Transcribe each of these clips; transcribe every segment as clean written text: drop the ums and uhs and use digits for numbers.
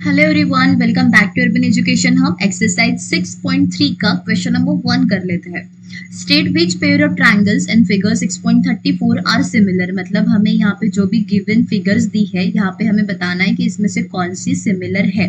Hello everyone, welcome back to urban education. हम exercise 6.3 का question number 1 कर लेते हैं। State which pair of triangles and figure 6.34 are similar. मतलब हमें यहाँ पे जो भी गिवन फिगर्स दी है, यहाँ पे हमें बताना है कि इसमें से कौन सी सिमिलर है।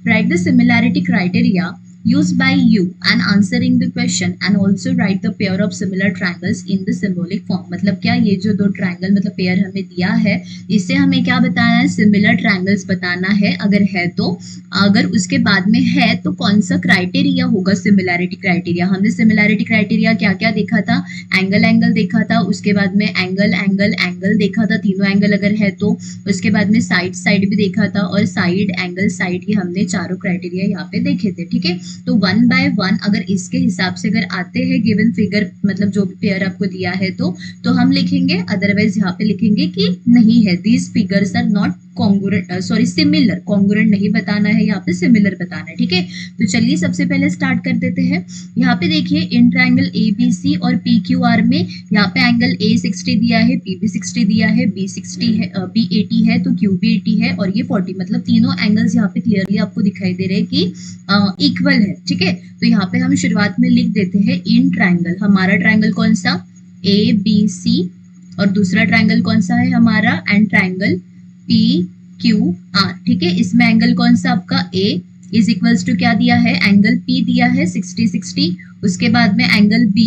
Right the similarity criteria used by you and answering the question and also write the pair of similar triangles in the symbolic form। मतलब क्या ये जो दो ट्रायंगल मतलब पेयर हमें दिया है, इससे हमें क्या बताना है, सिमिलर ट्रायंगल्स बताना है। अगर है तो, अगर उसके बाद में है तो कौन सा क्राइटेरिया होगा सिमिलैरिटी क्राइटेरिया। हमने सिमिलैरिटी क्राइटेरिया क्या क्या देखा था, एंगल एंगल देखा था, उसके बाद में एंगल एंगल एंगल देखा था, तीनों एंगल अगर है तो, उसके बाद में साइड साइड भी देखा था, और साइड एंगल साइड, ये हमने चारों क्राइटेरिया यहाँ पे देखे थे। ठीक है, तो 1 बाय 1 अगर इसके हिसाब से अगर आते हैं गिवन फिगर, मतलब जो भी पेयर आपको दिया है तो हम लिखेंगे, अदरवाइज यहाँ पे लिखेंगे कि नहीं है, these figures are not congruent, sorry similar. Congruent नहीं बताना है, यहाँ पे सिमिलर बताना है। ठीक है, तो चलिए सबसे पहले स्टार्ट कर देते हैं। यहाँ पे देखिए इन ट्रायंगल ABC और PQR में यहाँ पे एंगल A 60 दिया है, PB 60 दिया है, B 60 है, B 80 है, तो QB 80 है और ये 40। मतलब तीनों एंगल्स यहाँ पे क्लियरली आपको दिखाई दे रहे हैं कि इक्वल है। ठीक है, तो यहाँ पे हम शुरुआत में लिख देते हैं इन ट्रायंगल। हमारा ट्रायंगल कौन सा, ABC, और दूसरा ट्रायंगल कौन सा है हमारा, एंड ट्रायंगल PQR। ठीक है, इसमें एंगल कौन सा आपका A इज इक्वल्स टू क्या दिया है, एंगल P दिया है 60 60। उसके बाद में angle B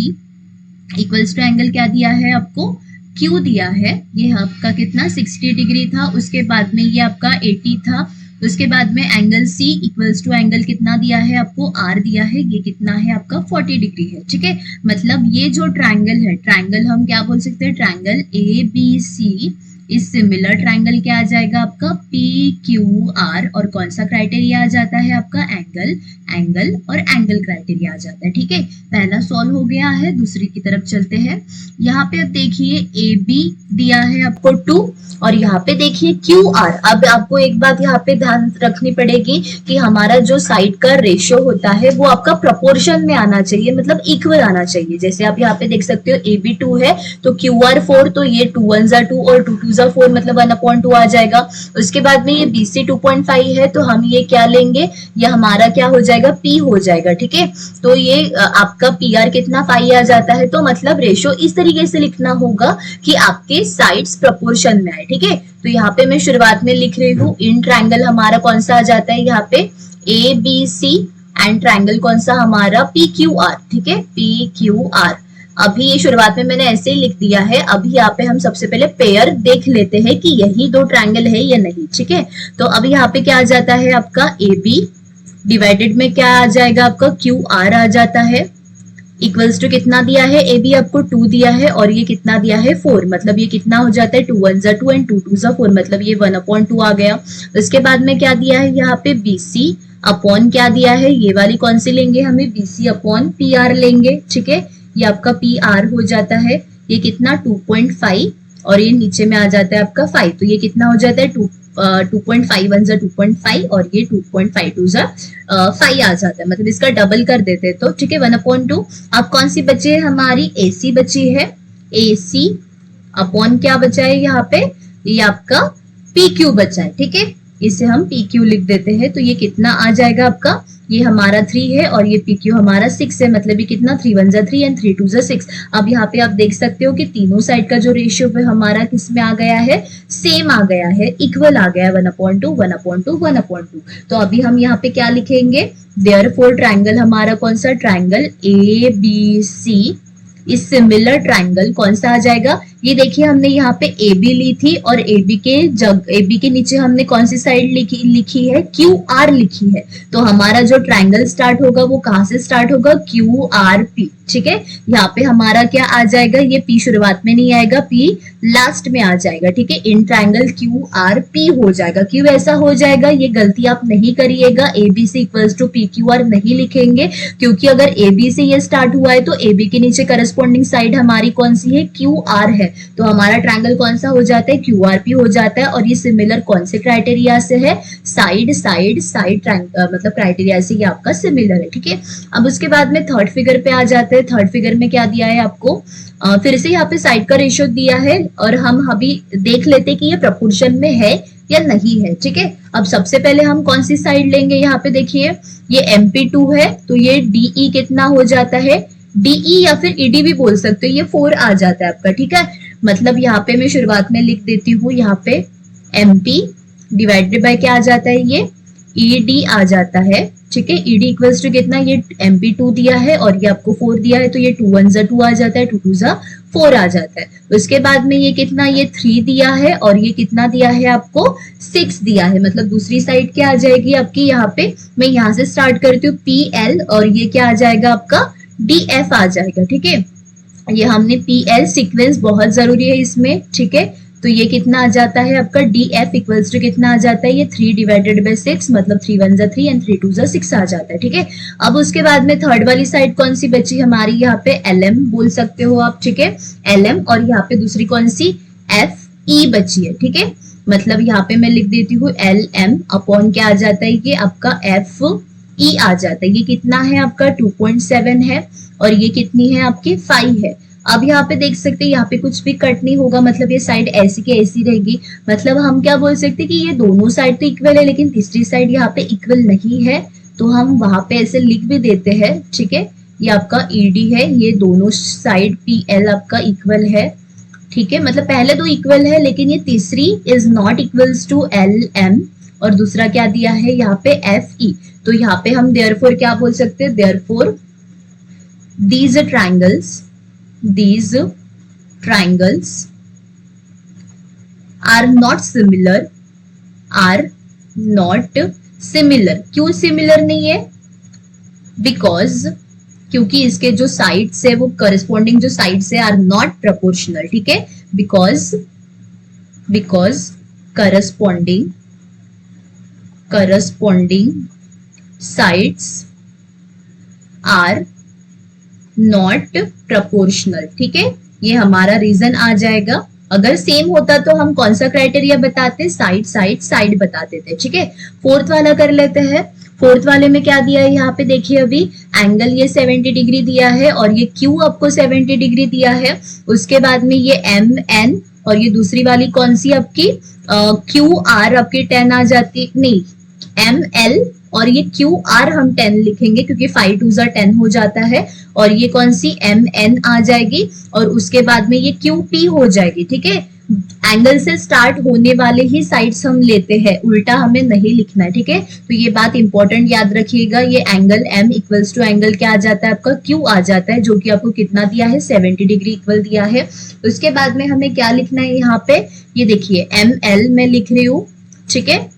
equals to angle क्या दिया है आपको, Q दिया है, ये आपका कितना 60 डिग्री था। उसके बाद में ये आपका 80 था। उसके बाद में angle C equals to angle कितना दिया है आपको, R दिया है, ये कितना है आपका 40 डिग्री है। ठीक है, मतलब ये जो ट्रायंगल है, ट्रायंगल हम क्या बोल सकते हैं, ट्रायंगल ABC इस सिमिलर ट्रायंगल क्या आ जाएगा आपका, PQR। और कौन सा क्राइटेरिया आ जाता है आपका, एंगल एंगल और एंगल क्राइटेरिया आ जाता है। ठीक है, पहला सॉल्व हो गया है, दूसरी की तरफ चलते हैं। यहाँ पे अब देखिए AB दिया है आपको 2, और यहाँ पे देखिए QR। अब आपको एक बात यहाँ पे ध्यान रखनी पड़ेगी कि हमारा जो साइड का रेशियो होता है वो आपका प्रोपोर्शन में आना चाहिए, मतलब इक्वल आना चाहिए। जैसे आप यहाँ पे देख सकते हो AB 2 है तो QR 4, तो ये 2 1 2 और 2 2 4, मतलब 1/2 आ जाएगा। उसके बाद में ये BC 2.5 है तो हम ये क्या लेंगे, ये हमारा क्या हो जाएगा, P हो जाएगा। ठीक है, तो ये आपका PR कितना 5 आ जाता है। तो मतलब रेशियो इस तरीके से लिखना होगा कि आपके साइड्स प्रोपोर्शन में आए। ठीक है, तो यहाँ पे मैं शुरुआत में लिख रही हूँ, इन ट्रायंगल हमारा कौन सा आ जाता है यहाँ पे, ABC, एंड ट्रायंगल कौन सा हमारा, PQR। ठीक है, PQR। अभी ये शुरुआत में मैंने ऐसे ही लिख दिया है। अभी यहाँ पे हम सबसे पहले पेयर देख लेते हैं कि यही दो ट्रायंगल है या नहीं। ठीक है, तो अभी यहाँ पे क्या आ जाता है आपका, AB डिवाइडेड में क्या आ जाएगा आपका, QR आ जाता है, इक्वल्स टू कितना दिया है, AB आपको 2 दिया है और ये कितना दिया है 4। मतलब ये कितना हो जाता है, 2 1 2 एंड 2 2 4, मतलब ये 1/2 आ गया। उसके बाद में क्या दिया है यहाँ पे, BC अपॉन क्या दिया है, ये वाली कौन सी लेंगे हमें, BC अपॉन PR लेंगे। ठीक है, ये आपका PR हो जाता है, ये कितना 2.5, और ये नीचे में आ जाता है आपका 5, तो ये कितना हो जाता है 2.5 1 2.5 और ये 2.5 2 5 आ जाता है। मतलब इसका डबल कर देते तो ठीक है 1/2। अब कौन सी बची है हमारी, AC बची है, AC अपॉन क्या बचा है यहाँ पे, ये आपका PQ बचा है। ठीक है, इसे हम PQ लिख देते हैं, तो ये कितना आ जाएगा आपका, ये हमारा 3 है और ये PQ हमारा 6 है। मतलब ये कितना 3 1 3 एंड 3 2 6। अब यहाँ पे आप देख सकते हो कि तीनों साइड का जो रेशियो है हमारा किस में आ गया है, सेम आ गया है, इक्वल आ गया है, 1/2 1/2 1/2। तो अभी हम यहाँ पे क्या लिखेंगे, देयरफॉर ट्रायंगल हमारा कौन सा, ट्रायंगल ABC इस सिमिलर ट्रायंगल कौन सा आ जाएगा। ये देखिए हमने यहाँ पे AB ली थी और AB के नीचे हमने कौन सी साइड लिखी है, QR लिखी है। तो हमारा जो ट्रायंगल स्टार्ट होगा वो कहाँ से स्टार्ट होगा, QRP। ठीक है, यहाँ पे हमारा क्या आ जाएगा, ये P शुरुआत में नहीं आएगा, P लास्ट में आ जाएगा। ठीक है, इन ट्रायंगल QRP हो जाएगा। क्यों ऐसा हो जाएगा, ये गलती आप नहीं करिएगा, ABC इक्वल्स टू PQR नहीं लिखेंगे, क्योंकि अगर AB से ये स्टार्ट हुआ है तो AB के नीचे करस्पॉन्डिंग साइड हमारी कौन सी है, QR है। तो हमारा ट्रायंगल कौन सा हो जाता है, QRP हो जाता है। और ये सिमिलर कौन से क्राइटेरिया से है, साइड साइड साइड ट्रायंगल, मतलब क्राइटेरिया से ये आपका सिमिलर है। ठीक है, अब उसके बाद में थर्ड फिगर पे आ जाते हैं। थर्ड फिगर में क्या दिया है आपको, फिर से यहाँ पे साइड का रेशियो दिया है और हम अभी देख लेते हैं कि ये प्रोपोर्शन में है या नहीं है। ठीक है, अब सबसे पहले हम कौन सी साइड लेंगे, यहाँ पे देखिए ये MP2 है तो ये DE कितना हो जाता है, DE या फिर ED भी बोल सकते हो, ये 4 आ जाता है आपका। ठीक है, मतलब यहाँ पे मैं शुरुआत में लिख देती हूँ, यहाँ पे MP डिवाइडेड बाय क्या आ जाता है, ये ED आ जाता है। ठीक है, ED इक्वल्स टू कितना, ये MP2 दिया है और ये आपको 4 दिया है, तो ये 2 1 2 आ जाता है, 2 2 4 आ जाता है। उसके बाद में ये कितना, ये 3 दिया है और ये कितना दिया है आपको, 6 दिया है। मतलब दूसरी साइड क्या आ जाएगी आपकी, यहाँ पे मैं यहाँ से स्टार्ट करती हूँ PL और ये क्या आ जाएगा आपका DF आ जाएगा। ठीक है, ये हमने PL सीक्वेंस बहुत जरूरी है इसमें। ठीक है, तो ये कितना आ जाता है आपका DF इक्वल्स टू कितना आ जाता है, ये 3 डिवाइडेड बाय 6, मतलब 3 1 3 एंड 3 2 6 आ जाता है। ठीक है, अब उसके बाद में थर्ड वाली साइड कौन सी बची हमारी, यहाँ पे LM बोल सकते हो आप। ठीक है, LM और यहाँ पे दूसरी कौन सी FE बची है। ठीक है, मतलब यहाँ पे मैं लिख देती हूँ LM अपॉन क्या आ जाता है, ये आपका FE आ जाता है। ये कितना है आपका 2.7 है और ये कितनी है आपकी 5 है। अब यहाँ पे देख सकते हैं, यहाँ पे कुछ भी कट नहीं होगा, मतलब ये साइड ऐसी की ऐसी रहेगी। मतलब हम क्या बोल सकते हैं कि ये दोनों साइड तो इक्वल है, लेकिन तीसरी साइड यहाँ पे इक्वल नहीं है, तो हम वहां पे ऐसे लिख भी देते हैं। ठीक है, ये आपका ED है, ये दोनों साइड PL आपका इक्वल है। ठीक है, मतलब पहले दो इक्वल है, लेकिन ये तीसरी is not equals to LM और दूसरा क्या दिया है यहाँ पे FE। तो यहाँ पे हम देयरफॉर क्या बोल सकते हैं, therefore these triangles are not similar, are not similar। क्यों सिमिलर नहीं है, बिकॉज क्योंकि इसके जो साइड्स है वो करस्पॉन्डिंग जो साइड्स है आर नॉट प्रोपोर्शनल। ठीक है, because corresponding sides are not proportional. ठीक है, ये हमारा रीजन आ जाएगा। अगर सेम होता तो हम कौन सा क्राइटेरिया बताते, साइड साइड साइड बताते थे। ठीक है, फोर्थ वाला कर लेते हैं। फोर्थ वाले में क्या दिया है, यहाँ पे देखिए अभी एंगल ये 70 डिग्री दिया है और ये Q आपको 70 डिग्री दिया है। उसके बाद में ये MN और ये दूसरी वाली कौन सी आपकी QR आपकी 10 आ जाती, नहीं ML और ये QR हम 10 लिखेंगे क्योंकि 5 2 10 हो जाता है, और ये कौन सी MN आ जाएगी और उसके बाद में ये QP हो जाएगी। ठीक है, एंगल से स्टार्ट होने वाले ही साइड्स हम लेते हैं, उल्टा हमें नहीं लिखना है। ठीक है, तो ये बात इंपॉर्टेंट याद रखिएगा। ये angle M equals to angle क्या आ जाता है आपका Q आ जाता है, जो कि आपको कितना दिया है 70 डिग्री इक्वल दिया है। उसके बाद में हमें क्या लिखना है, यहाँ पे ये देखिए ML मैं लिख रही हूँ। ठीक है,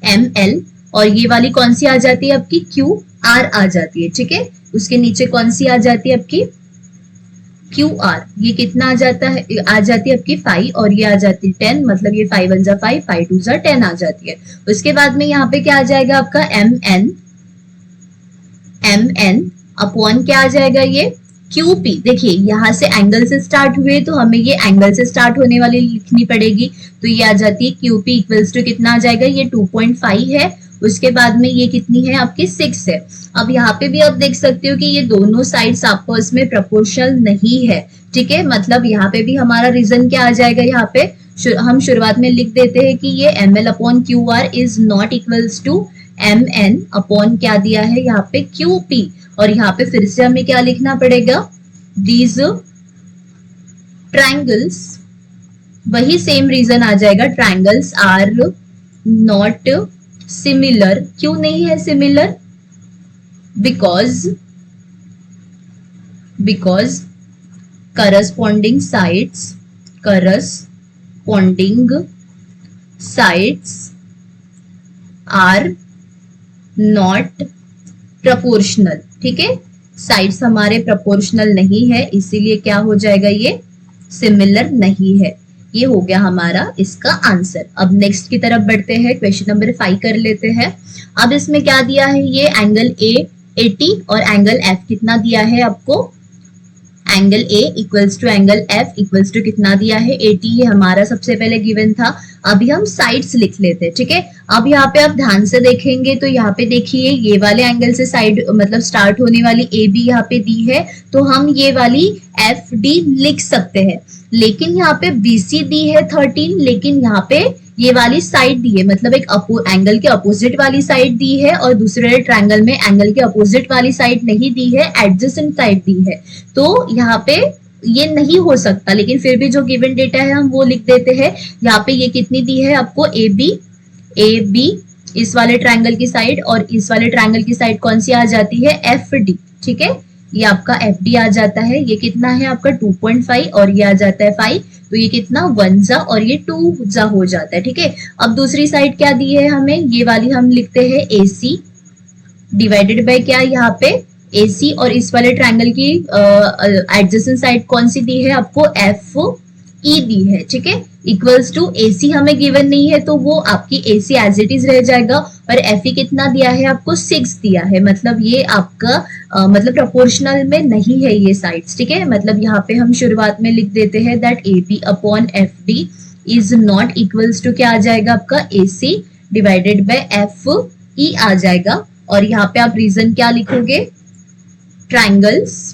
ML और ये वाली कौन सी आ जाती है आपकी QR आ जाती है। ठीक है, उसके नीचे कौन सी आ जाती है आपकी QR, ये कितना आ जाता है, आ जाती है आपकी 5 और ये आ जाती है 10, मतलब ये 5 1 5 5 2 10 आ जाती है। उसके बाद में यहाँ पे क्या आ जाएगा आपका MN अपॉन क्या आ जाएगा, ये QP। देखिए यहाँ से एंगल से स्टार्ट हुए तो हमें ये एंगल से स्टार्ट होने वाली लिखनी पड़ेगी, तो ये आ जाती है QP इक्वल्स टू कितना आ जाएगा, ये 2.5 है। उसके बाद में ये कितनी है आपकी 6 है। अब यहाँ पे भी आप देख सकते हो कि ये दोनों साइड्स आपस में प्रोपोर्शनल नहीं है। ठीक है, मतलब यहाँ पे भी हमारा रीजन क्या आ जाएगा, यहाँ पे हम शुरुआत में लिख देते हैं कि ये ML upon QR is not equals to MN upon क्या दिया है यहाँ पे QP, और यहाँ पे फिर से हमें क्या लिखना पड़ेगा, these triangles, वही सेम रीजन आ जाएगा, ट्रायंगल्स आर नॉट सिमिलर। क्यों नहीं है similar, because corresponding sides are not proportional. ठीक है, साइड्स हमारे प्रोपोर्शनल नहीं है, इसीलिए क्या हो जाएगा, ये सिमिलर नहीं है। ये हो गया हमारा इसका आंसर। अब नेक्स्ट की तरफ बढ़ते हैं, क्वेश्चन नंबर 5 कर लेते हैं। अब इसमें क्या दिया है, ये एंगल A 80 और एंगल F कितना दिया है आपको, angle A equals to angle F equals to कितना दिया है 80, ये हमारा सबसे पहले गिवन था। अभी हम साइड्स लिख लेते हैं, ठीक है। अब यहाँ पे आप ध्यान से देखेंगे तो यहाँ पे देखिए ये वाले एंगल से साइड मतलब स्टार्ट होने वाली ए बी यहाँ पे दी है, तो हम ये वाली एफ डी लिख सकते हैं। लेकिन यहाँ पे बी सी दी है 13, लेकिन यहाँ पे ये वाली साइड दी है, मतलब एक एंगल के अपोजिट वाली साइड दी है और दूसरे ट्रायंगल में एंगल के अपोजिट वाली साइड नहीं दी है, एडजेसेंट साइड दी है। तो यहाँ पे ये नहीं हो सकता, लेकिन फिर भी जो गिवन डेटा है हम वो लिख देते हैं। यहाँ पे ये कितनी दी है आपको, ए बी इस वाले ट्रायंगल की साइड, और इस वाले ट्रायंगल की साइड कौन सी आ जाती है, एफ डी, ठीक है। ये आपका एफ डी आ जाता है, ये कितना है आपका 2.5 और ये आ जाता है 5, तो ये कितना 1 जा और ये 2 जा हो जाता है, ठीक है। अब दूसरी साइड क्या दी है हमें, ये वाली हम लिखते हैं ए सी डिवाइडेड बाय क्या यहाँ पे AC, और इस वाले ट्रायंगल की एडजेसेंट साइड कौन सी दी है आपको, FE दी है, ठीक है। इक्वल्स टू AC हमें गिवन नहीं है तो वो आपकी AC एज इट इज रह जाएगा, और FE कितना दिया है आपको 6 दिया है, मतलब ये आपका मतलब प्रोपोर्शनल में नहीं है ये साइड्स, ठीक है। मतलब यहाँ पे हम शुरुआत में लिख देते हैं that AB upon FD is not equals to क्या आ जाएगा आपका AC डिवाइडेड बाय FE आ जाएगा। और यहाँ पे आप रीजन क्या लिखोगे, triangles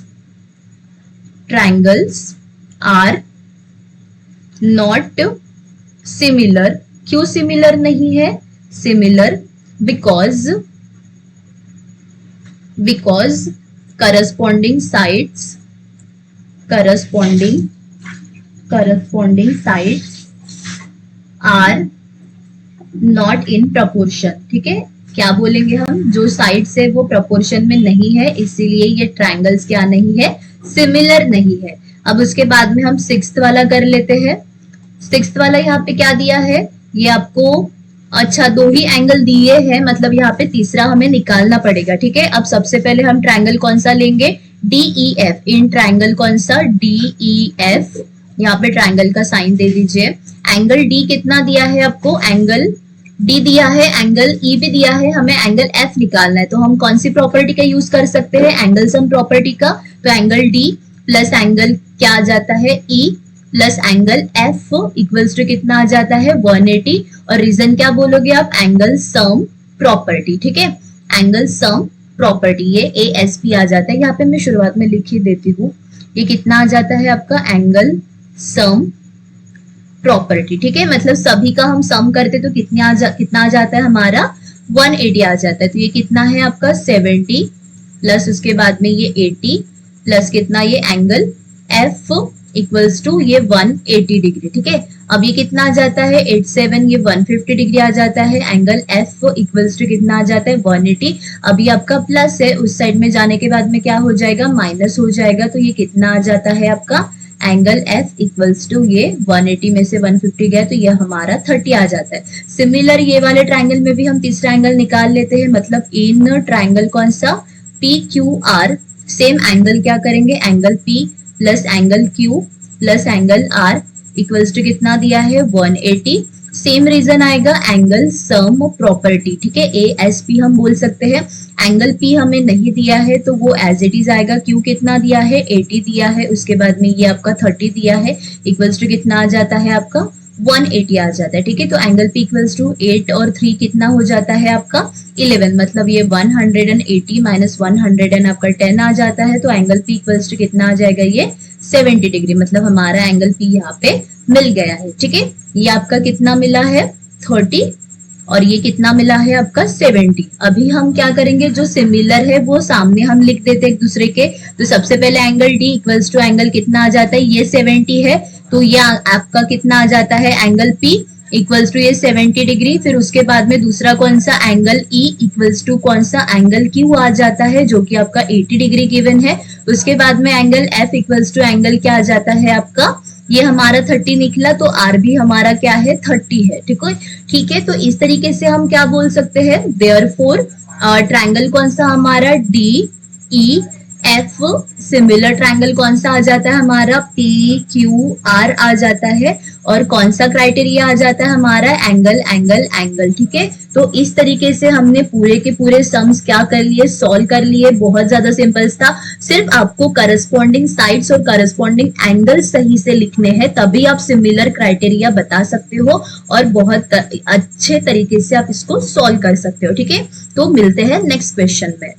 are not similar। क्यों सिमिलर नहीं है, similar because corresponding sides are not in proportion, ठीक है। क्या बोलेंगे हम, जो साइड्स है वो प्रोपोर्शन में नहीं है, इसीलिए ये ट्रायंगल्स क्या नहीं है, सिमिलर नहीं है। अब उसके बाद में हम सिक्स्थ वाला कर लेते हैं। सिक्स्थ वाला यहाँ पे क्या दिया है, ये आपको अच्छा 2 ही एंगल दिए हैं, मतलब यहाँ पे तीसरा हमें निकालना पड़ेगा, ठीक है। अब सबसे पहले हम ट्रायंगल कौन सा लेंगे, DEF। इन ट्रायंगल कौन सा, DEF, यहाँ पे ट्रायंगल का साइन दे दीजिए। एंगल D कितना दिया है आपको, एंगल D दिया है, एंगल E भी दिया है, हमें एंगल F निकालना है, तो हम कौन सी प्रॉपर्टी का यूज कर सकते हैं, एंगल सम प्रॉपर्टी का। तो एंगल D प्लस एंगल क्या आ जाता है, E plus angle F equals to कितना आ जाता है 180, और रीजन क्या बोलोगे आप, एंगल सम प्रॉपर्टी, ठीक है। एंगल सम प्रॉपर्टी ये ASP आ जाता है, यहाँ पे मैं शुरुआत में लिख ही देती हूँ। ये कितना आ जाता है आपका एंगल सम प्रॉपर्टी, ठीक है। मतलब सभी का हम सम करते तो कितना आ जाता है हमारा 180 आ जाता है। तो ये कितना है आपका 70 प्लस उसके बाद में ये 80 प्लस कितना ये एंगल F इक्वल्स टू ये 180 डिग्री, ठीक है। अब ये कितना आ जाता है 87, ये 150 डिग्री आ जाता है। एंगल F इक्वल्स टू कितना आ जाता है 180। अभी आपका प्लस है, उस साइड में जाने के बाद में क्या हो जाएगा, माइनस हो जाएगा। तो ये कितना आ जाता है आपका एंगल F इक्वल्स टू ये 180 में से 150 गया तो ये हमारा 30 आ जाता है। सिमिलर ये वाले ट्रायंगल में भी हम तीसरा एंगल निकाल लेते हैं, मतलब इन ट्रायंगल कौन सा, PQR, सेम एंगल क्या करेंगे, angle P plus angle Q plus angle R equals to कितना दिया है 180। सेम रीजन आएगा एंगल सम प्रॉपर्टी, ठीक है। ASP हम बोल सकते हैं। एंगल P हमें नहीं दिया है तो वो एज इट इज आएगा। Q कितना दिया है 80 दिया है, उसके बाद में ये आपका 30 दिया है, इक्वल्स टू कितना आ जाता है आपका 180 आ जाता है, ठीक है। तो एंगल P इक्वल्स टू 8 और 3 कितना हो जाता है आपका 11, मतलब ये 180 माइनस 100 आपका 10 आ जाता है। तो एंगल P इक्वल्स टू कितना आ जाएगा, ये 70 डिग्री, मतलब हमारा एंगल P यहाँ पे मिल गया है, ठीक है। ये आपका कितना मिला है 30 और ये कितना मिला है आपका 70। अभी हम क्या करेंगे, जो सिमिलर है वो सामने हम लिख देते हैं एक दूसरे के। तो सबसे पहले angle D equals to angle कितना आ जाता है, ये 70 है, तो ये आपका कितना आ जाता है एंगल P इक्वल्स टू ये 70 डिग्री। फिर उसके बाद में दूसरा कौन सा एंगल E इक्वल्स टू कौन सा एंगल Q आ जाता है, जो कि आपका 80 डिग्री गिवन है। उसके बाद में angle F equals to angle क्या आ जाता है आपका, ये हमारा 30 निकला, तो R भी हमारा क्या है 30 है, ठीक है। तो इस तरीके से हम क्या बोल सकते हैं, देयरफॉर ट्रायंगल कौन सा हमारा DEF एफ सिमिलर ट्रायंगल कौन सा आ जाता है हमारा, पी क्यू आर आ जाता है, और कौन सा क्राइटेरिया आ जाता है हमारा, एंगल एंगल एंगल। ठीक है, तो इस तरीके से हमने पूरे के पूरे सम्स क्या कर लिए, सॉल्व कर लिए। बहुत ज्यादा सिंपल था, सिर्फ आपको करस्पॉन्डिंग साइड्स और करस्पॉन्डिंग एंगल सही से लिखने हैं, तभी आप सिमिलर क्राइटेरिया बता सकते हो और बहुत अच्छे तरीके से आप इसको सॉल्व कर सकते हो। ठीक है, तो मिलते हैं नेक्स्ट क्वेश्चन में।